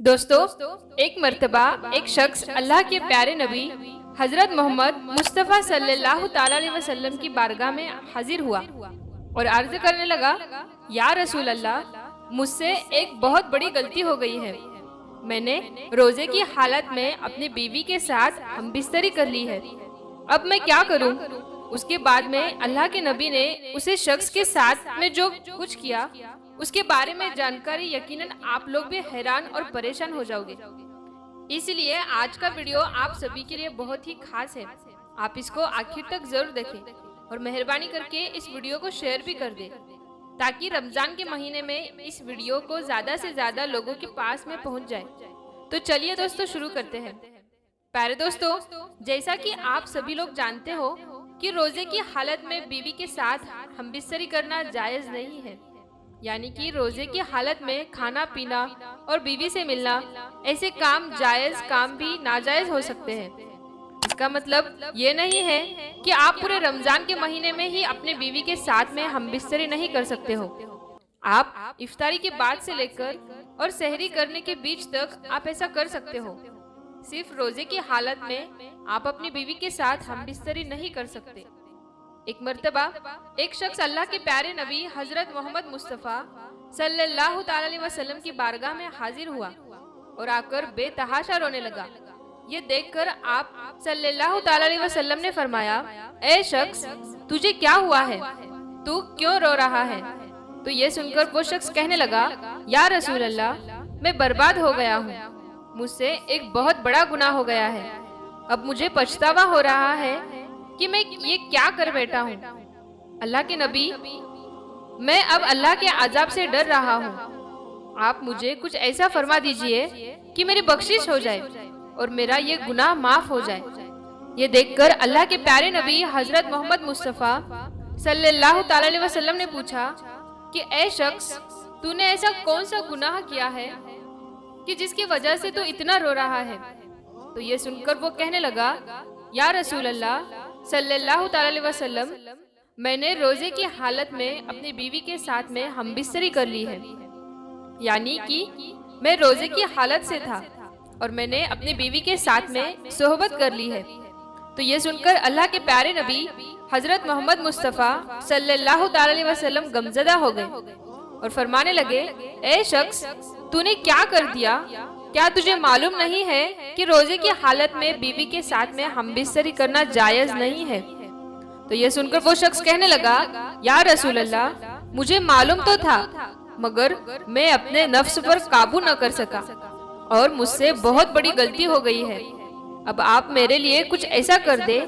दोस्तों, एक मर्तबा एक शख्स अल्लाह के प्यारे नबी हजरत मोहम्मद मुस्तफ़ा सल्लल्लाहु ताला अलैहि वसल्लम की बारगाह में हाजिर हुआ और अर्ज करने लगा, या रसूल अल्लाह, मुझसे एक बहुत बड़ी गलती हो गई है। मैंने रोजे की हालत में अपनी बीवी के साथ हमबिस्तरी कर ली है। अब मैं क्या करूं? उसके बाद में अल्लाह के नबी ने उसे शख्स के साथ में जो कुछ किया उसके बारे में जानकारी यकीनन आप लोग भी हैरान और परेशान हो जाओगे। इसलिए आज का वीडियो आप सभी के लिए बहुत ही खास है। आप इसको आखिर तक जरूर देखें और मेहरबानी करके इस वीडियो को शेयर भी कर दें ताकि रमजान के महीने में इस वीडियो को ज्यादा से ज्यादा लोगों के पास में पहुंच जाए। तो चलिए दोस्तों, शुरू करते हैं। प्यारे दोस्तों, जैसा कि आप सभी लोग जानते हो कि रोजे की हालत में बीवी के साथ हमबिस्तरी करना जायज नहीं है, यानी कि रोजे की हालत में खाना पीना और बीवी से मिलना, ऐसे काम जायज काम भी नाजायज हो सकते हैं। इसका मतलब ये नहीं है कि आप पूरे रमजान के महीने में ही अपने बीवी के साथ में हमबिस्तरी नहीं कर सकते हो। आप इफ्तारी के बाद से लेकर और सहरी करने के बीच तक आप ऐसा कर सकते हो। सिर्फ रोजे की हालत में आप अपनी बीवी के साथ हमबिस्तरी नहीं कर सकते। एक मर्तबा एक शख्स अल्लाह के प्यारे नबी हजरत मोहम्मद मुस्तफ़ा सल्लल्लाहु ताला अलैहि वसल्लम की बारगाह में हाजिर हुआ और आकर बेतहाशा रोने लगा। ये देखकर आप सल्लल्लाहु ताला अलैहि वसल्लम ने फरमाया, ए शख्स, तुझे क्या हुआ है? तू क्यों रो रहा है? तो ये सुनकर वो शख्स कहने लगा, या रसूल अल्लाह, मैं बर्बाद हो गया हूँ। मुझसे एक बहुत बड़ा गुनाह हो गया है। अब मुझे पछतावा हो रहा है कि मैं ये क्या कर बैठा हूँ। अल्लाह के नबी, मैं अब अल्लाह के अजाब से डर रहा हूँ। आप मुझे कुछ ऐसा फरमा दीजिए कि मेरी बख्शिश हो जाए और मेरा ये गुनाह माफ हो जाए। ये देखकर अल्लाह के प्यारे नबी हजरत मोहम्मद मुस्तफ़ा सल्लल्लाहु ताला अलैहि वसल्लम ने पूछा कि ए शख्स, तूने ऐसा कौन सा गुनाह किया है कि जिसकी वजह से तू इतना रो रहा है? तो ये सुनकर वो कहने लगा, या रसूल अल्लाह सल्लल्लाहु ताला अलैहि वसल्लम, मैंने रोजे की हालत में अपनी बीवी के साथ में हमबिस्तरी कर ली है, यानी कि मैं रोजे की हालत से था और मैंने अपनी बीवी के साथ में सोहबत कर ली है। तो ये सुनकर अल्लाह के प्यारे नबी हजरत मोहम्मद मुस्तफ़ा सल्लल्लाहु ताला अलैहि वसल्लम गमज़दा हो गए और फरमाने लगे, ए शख्स, तूने क्या कर दिया? क्या तुझे मालूम नहीं है कि रोजे की हालत में बीवी के साथ में हमबिस्तरी करना जायज नहीं है? तो ये सुनकर वो शख्स कहने लगा, या रसूल अल्लाह, मुझे मालूम तो था, मगर मैं अपने नफ्स पर काबू न कर सका और मुझसे बहुत बड़ी गलती हो गई है। अब आप मेरे लिए कुछ ऐसा कर दे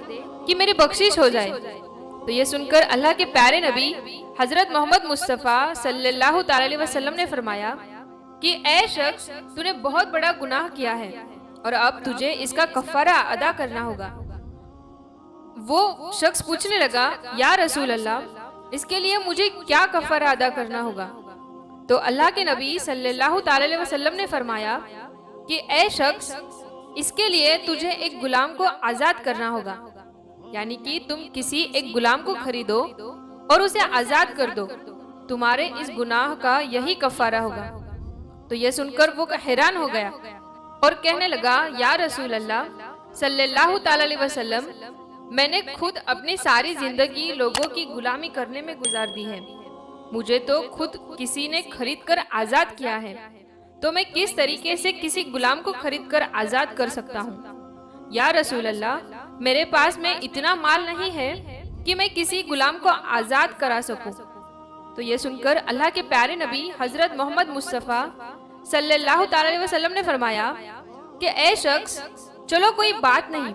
कि मेरी बख्शिश हो जाए। तो ये सुनकर अल्लाह के प्यारे नबी हजरत मोहम्मद मुस्तफ़ा सल्लल्लाहु ताला अलैहि वसल्लम ने फरमाया कि ए शख्स, तूने बहुत बड़ा गुनाह किया है और अब तुझे इसका कफारा अदा करना होगा। वो शख्स पूछने लगा, या रसूल अल्लाह, इसके लिए मुझे क्या कफारा अदा करना होगा? तो अल्लाह के नबी सल्लल्लाहु ताला अलैहि वसल्लम ने फरमाया कि ए शख्स, इसके लिए तुझे एक गुलाम को आजाद करना होगा, यानी कि तुम किसी एक गुलाम को खरीदो और उसे आजाद कर दो। तुम्हारे इस गुनाह का यही कफारा होगा। तो ये सुनकर वो हैरान हो गया और कहने लगा, या रसूल अल्लाह सल्लल्लाहु ताला अलैहि वसल्लम, मैंने खुद अपनी सारी जिंदगी लोगों की गुलामी करने में गुजार दी है। मुझे तो खुद किसी ने खरीद कर आजाद किया है, तो मैं किस तरीके से किसी गुलाम को खरीद कर आजाद कर सकता हूँ? या रसूल अल्लाह, मेरे पास में इतना माल नहीं है कि मैं किसी गुलाम को आजाद करा सकूं। तो ये सुनकर अल्लाह के प्यारे नबी हजरत मोहम्मद मुस्तफ़ा सल्लल्लाहु ताला अलैहि वसल्लम ने फरमाया कि ए शख्स, चलो कोई बात नहीं,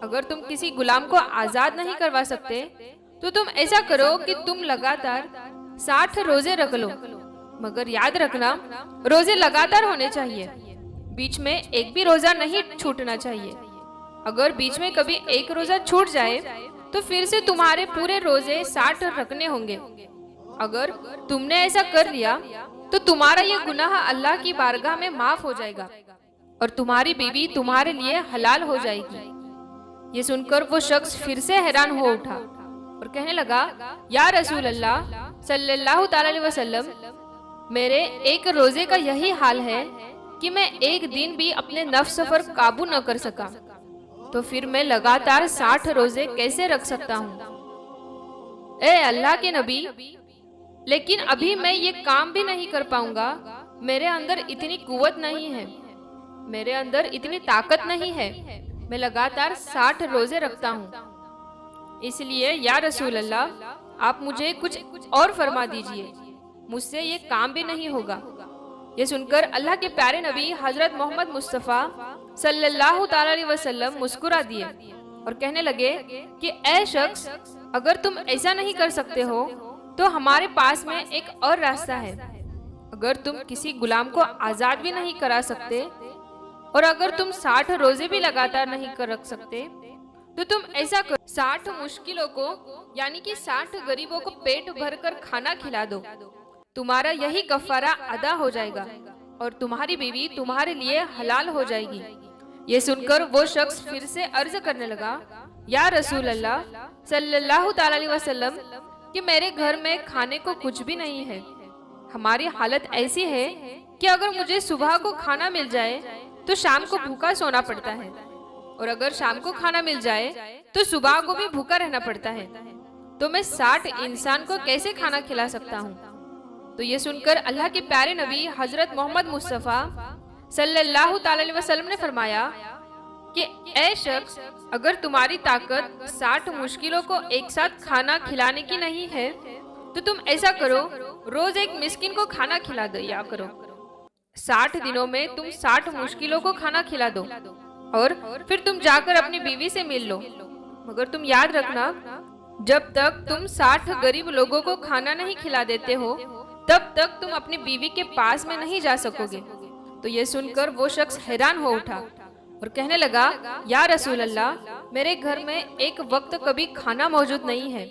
अगर तुम किसी गुलाम को आजाद नहीं करवा सकते तो तुम ऐसा करो कि तुम लगातार 60 रोजे रख लो, मगर याद रखना, रोजे लगातार होने चाहिए, बीच में एक भी रोजा नहीं छूटना चाहिए। अगर बीच में कभी एक रोजा छूट जाए तो फिर से तुम्हारे पूरे रोजे 60 रखने होंगे। अगर तुमने ऐसा कर लिया तो तुम्हारा ये गुनाह अल्लाह की बारगाह में माफ हो जाएगा और तुम्हारी बीवी तुम्हारे लिए हलाल हो जाएगी। ये सुनकर वो शख्स फिर से हैरान हो उठा और कहने लगा, या रसूल अल्लाह सल्लल्लाहु ताला अलैहि वसल्लम, मेरे एक रोजे का यही हाल है कि मैं एक दिन भी अपने नफ्स पर काबू न कर सका, तो फिर मैं लगातार 60 रोजे कैसे रख सकता हूँ? ए अल्लाह के नबी, लेकिन अभी मैं ये काम भी नहीं कर पाऊंगा। मेरे अंदर इतनी कुव्वत नहीं है, मेरे अंदर इतनी ताकत नहीं है। मैं लगातार 60 रोजे रखता हूँ। इसलिए या रसूल अल्लाह, आप मुझे कुछ और फरमा दीजिए, मुझसे ये काम भी नहीं होगा। ये सुनकर अल्लाह के प्यारे नबी हजरत मोहम्मद मुस्तफ़ा सल्लल्लाहु ताला अलैहि वसल्लम मुस्कुरा दिए और कहने लगे कि ऐ शख्स, अगर तुम ऐसा नहीं कर सकते हो तो हमारे पास में एक और रास्ता है। अगर तुम किसी गुलाम को आजाद भी नहीं करा सकते और अगर तुम 60 रोजे भी लगातार नहीं कर रख सकते, तो तुम ऐसा करो, 60 मुश्किलों को यानी कि 60 गरीबों को पेट भरकर खाना खिला दो। तुम्हारा यही कफारा अदा हो जाएगा और तुम्हारी बीवी तुम्हारे लिए हलाल हो जाएगी। ये सुनकर वो शख्स फिर से अर्ज करने लगा, या रसूल अल्लाह सल्लल्लाहु ताला अलैहि वसल्लम, कि मेरे घर में खाने को कुछ भी नहीं है। हमारी हालत ऐसी है कि अगर मुझे सुबह को खाना मिल जाए तो शाम को भूखा सोना पड़ता है, और अगर शाम को खाना मिल जाए तो सुबह को भी भूखा रहना पड़ता है। तो मैं 60 इंसान को कैसे खाना खिला सकता हूँ? तो ये सुनकर अल्लाह के प्यारे नबी हजरत मोहम्मद मुस्तफ़ा सल्लल्लाहु ताला अलैहि वसल्लम ने फरमाया कि ऐ शख्स, अगर तुम्हारी ताकत 60 मुश्किलों को एक साथ खाना खिलाने की नहीं है, तो तुम ऐसा करो, रोज एक मिस्किन को खाना खिला दिया करो। 60 दिनों में तुम 60 मुश्किलों को खाना खिला दो और फिर तुम जाकर अपनी बीवी से मिल लो। मगर तुम याद रखना, जब तक तुम 60 गरीब लोगों को खाना नहीं खिला देते हो, तब तक तुम अपनी बीवी के पास में नहीं जा सकोगे। तो ये सुनकर वो शख्स हैरान हो उठा और कहने लगा, या रसूल अल्लाह, मेरे घर में एक वक्त कभी खाना मौजूद नहीं है,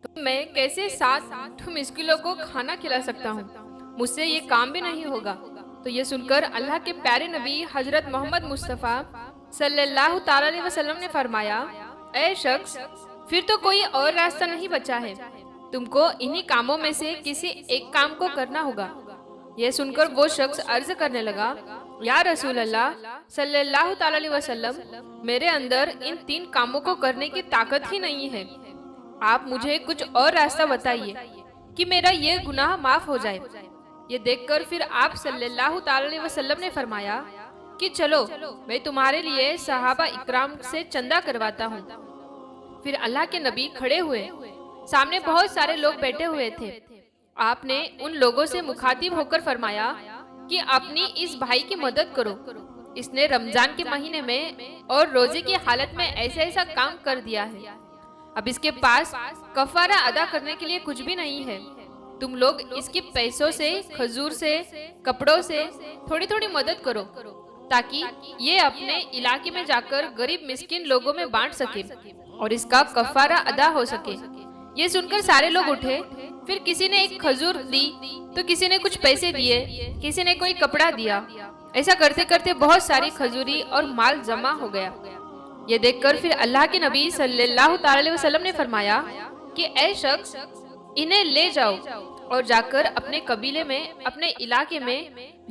तो मैं कैसे 60 मुश्किलों को खाना खिला सकता हूँ? मुझसे ये काम भी नहीं होगा। तो ये सुनकर अल्लाह के प्यारे नबी हजरत मोहम्मद मुस्तफ़ा सल्लल्लाहु ताला अलैहि वसल्लम ने फरमाया, ऐ शख्स, फिर तो कोई और रास्ता नहीं बचा है, तुमको इन्हीं कामों में से किसी एक काम को करना होगा। यह सुनकर वो शख्स अर्ज करने लगा, या रसूल अल्लाह सल्लल्लाहु ताला अलैहि वसल्लम, मेरे अंदर इन 3 कामों को करने की ताकत ही नहीं है। आप मुझे कुछ और रास्ता बताइए कि मेरा ये गुनाह माफ हो जाए। ये देखकर फिर आप सल्लल्लाहु ताला अलैहि वसल्लम ने फरमाया कि चलो, मैं तुम्हारे लिए सहाबा इकराम से चंदा करवाता हूँ। फिर अल्लाह के नबी खड़े हुए, सामने बहुत सारे लोग बैठे हुए थे। आपने उन लोगों से मुखातिब होकर फरमाया कि अपनी इस भाई की मदद करो, इसने रमजान के महीने में और रोजे की हालत में ऐसा ऐसा काम कर दिया है। अब इसके पास कफारा अदा करने के लिए कुछ भी नहीं है। तुम लोग इसके पैसों से, खजूर से, कपड़ों से थोड़ी थोड़ी मदद करो, ताकि ये अपने इलाके में जाकर गरीब मिस्किन लोगों में बांट सके और इसका कफारा अदा हो सके। ये सुनकर सारे लोग उठे। फिर किसी ने एक खजूर दी, तो किसी ने कुछ पैसे दिए, किसी ने कोई कपड़ा दिया। ऐसा करते करते बहुत सारी खजूरी और माल जमा हो गया। ये देखकर फिर अल्लाह के नबी सल्लल्लाहु ताला अलैहि वसल्लम ने फरमाया कि ऐ शख्स, इन्हें ले जाओ और जाकर अपने कबीले में, अपने इलाके में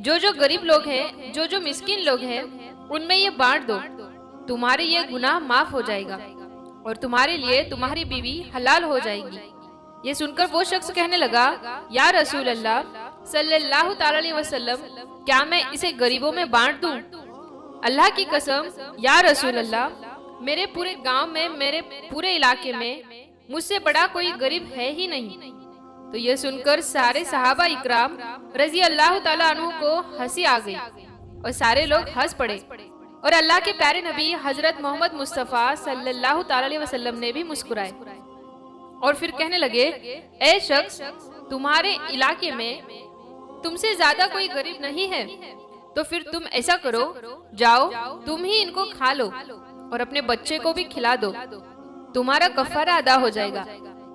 जो जो गरीब लोग हैं, जो जो मिस्किन लोग हैं, उनमें ये बांट दो। तुम्हारे ये गुनाह माफ हो जाएगा और तुम्हारे लिए तुम्हारी बीवी हलाल हो जाएगी। ये सुनकर वो शख्स कहने लगा, या रसूल अल्लाह सल्लल्लाहु ताला अलैहि वसल्लम, क्या मैं इसे गरीबों में बांट दूं? अल्लाह की कसम, या रसूल अल्लाह, मेरे पूरे गांव में, मेरे पूरे इलाके में मुझसे बड़ा कोई गरीब है ही नहीं। तो ये सुनकर सारे सहाबा इकराम रजी अल्लाह ताला अन्हु को हंसी आ गई और सारे लोग हंस पड़े और अल्लाह के प्यारे नबी हजरत मोहम्मद मुस्तफ़ा सल्लल्लाहु ताला अलैहि वसल्लम ने भी मुस्कुराए और फिर कहने लगे, ऐ शख्स, तुम्हारे इलाके में तुमसे ज्यादा कोई गरीब नहीं है, तो फिर तुम ऐसा करो, जाओ तुम ही इनको खा लो और अपने बच्चे को भी खिला दो। तुम्हारा कफारा अदा हो जाएगा,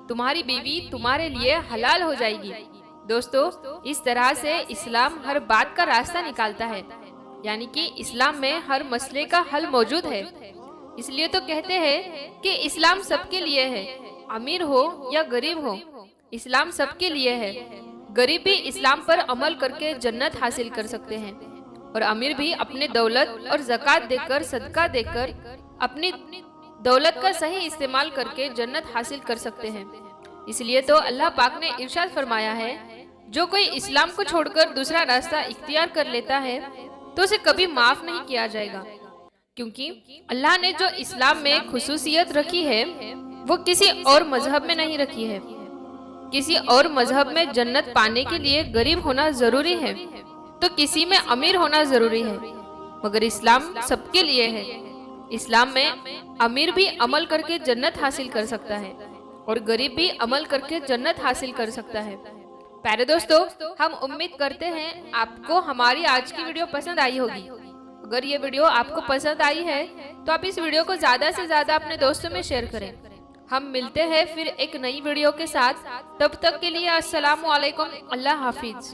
तुम्हारी बीवी तुम्हारे लिए हलाल हो जाएगी। दोस्तों, इस तरह से इस्लाम हर बात का रास्ता निकालता है, यानी कि इस्लाम में हर मसले का हल मौजूद है। इसलिए तो कहते हैं कि इस्लाम सबके लिए है, अमीर हो या गरीब हो, इस्लाम सबके लिए है। गरीब भी इस्लाम पर अमल करके जन्नत हासिल कर सकते हैं और अमीर भी अपने दौलत और ज़कात देकर, सदका देकर, अपनी दौलत का सही इस्तेमाल करके जन्नत हासिल कर सकते हैं। इसलिए तो अल्लाह पाक ने इरशाद फरमाया है, जो कोई इस्लाम को छोड़कर दूसरा रास्ता इख्तियार कर लेता है तो उसे कभी माफ नहीं किया जाएगा, क्योंकि अल्लाह ने जो इस्लाम में खुसूसियत रखी है वो किसी और मजहब में नहीं रखी है। किसी और मजहब में जन्नत पाने के लिए गरीब होना जरूरी है, तो किसी में अमीर होना जरूरी है, मगर इस्लाम सबके लिए है। इस्लाम में अमीर भी अमल करके जन्नत हासिल कर सकता है और गरीब भी अमल करके जन्नत हासिल कर सकता है। प्यारे दोस्तों, हम उम्मीद करते हैं आपको हमारी आज की वीडियो पसंद आई होगी। अगर ये वीडियो आपको पसंद आई है तो आप इस वीडियो को ज्यादा से ज्यादा अपने दोस्तों में शेयर करें। हम मिलते हैं फिर एक नई वीडियो के साथ। तब तक के लिए अस्सलामु अलैकुम, अल्लाह हाफिज।